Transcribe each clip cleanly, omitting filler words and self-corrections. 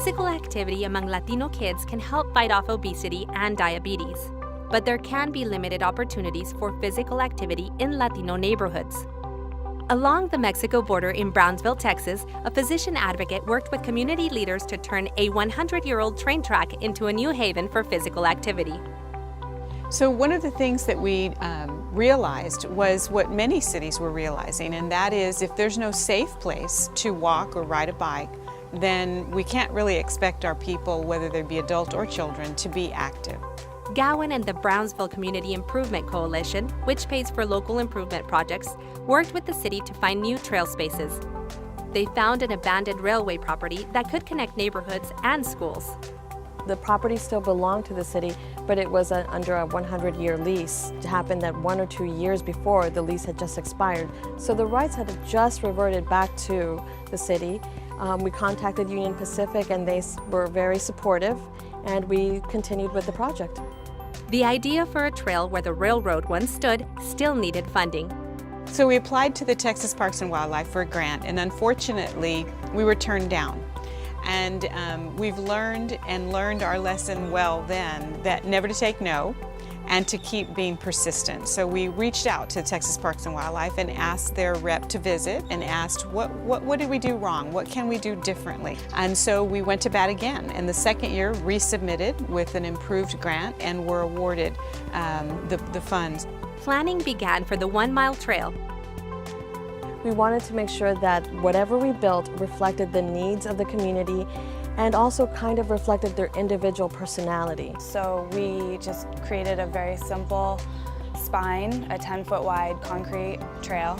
Physical activity among Latino kids can help fight off obesity and diabetes, but there can be limited opportunities for physical activity in Latino neighborhoods. Along the Mexico border in Brownsville, Texas, a physician advocate worked with community leaders to turn a 100-year-old train track into a new haven for physical activity. So one of the things that we realized was what many cities were realizing, and that is if there's no safe place to walk or ride a bike, then we can't really expect our people, whether they be adult or children, to be active. Gowan and the Brownsville Community Improvement Coalition, which pays for local improvement projects, worked with the city to find new trail spaces. They found an abandoned railway property that could connect neighborhoods and schools. The property still belonged to the city, but it was under a 100-year lease. It happened that 1 or 2 years before the lease had just expired. So the rights had just reverted back to the city. We contacted Union Pacific and they were very supportive, and we continued with the project. The idea for a trail where the railroad once stood still needed funding. So we applied to the Texas Parks and Wildlife for a grant, and unfortunately we were turned down. And we've learned our lesson well then, that never to take no and to keep being persistent. So we reached out to Texas Parks and Wildlife and asked their rep to visit and asked what did we do wrong? What can we do differently? And so we went to bat again, and the second year resubmitted with an improved grant and were awarded the funds. Planning began for the 1-mile trail. We wanted to make sure that whatever we built reflected the needs of the community and also kind of reflected their individual personality. So we just created a very simple spine, a 10-foot wide concrete trail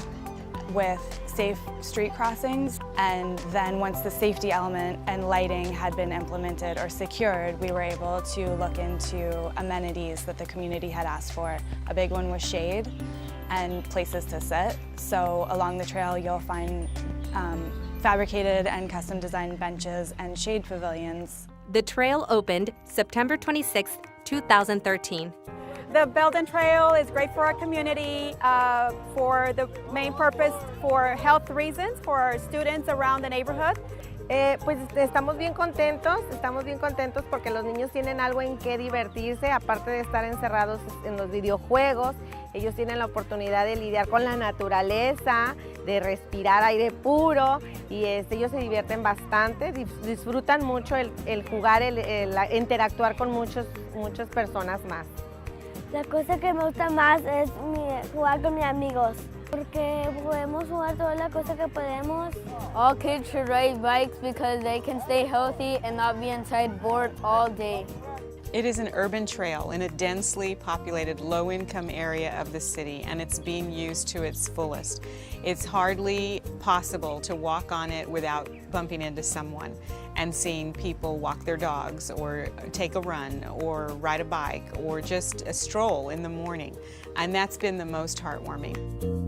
with safe street crossings. And then once the safety element and lighting had been implemented or secured, we were able to look into amenities that the community had asked for. A big one was shade and places to sit. So along the trail you'll find fabricated and custom designed benches and shade pavilions. The trail opened September 26, 2013. The Belden Trail is great for our community for the main purpose for health reasons for our students around the neighborhood. Pues estamos bien contentos porque los niños tienen algo en que divertirse, aparte de estar encerrados en los videojuegos. Ellos tienen la oportunidad de lidiar con la naturaleza, de respirar aire puro y ellos se divierten bastante, disfrutan mucho el jugar, el interactuar con muchas personas más. La cosa que me gusta más es jugar con mis amigos, porque podemos jugar toda la cosa que podemos. All kids should ride bikes because they can stay healthy and not be inside bored all day. It is an urban trail in a densely populated, low-income area of the city, and it's being used to its fullest. It's hardly possible to walk on it without bumping into someone and seeing people walk their dogs or take a run or ride a bike or just a stroll in the morning. And that's been the most heartwarming.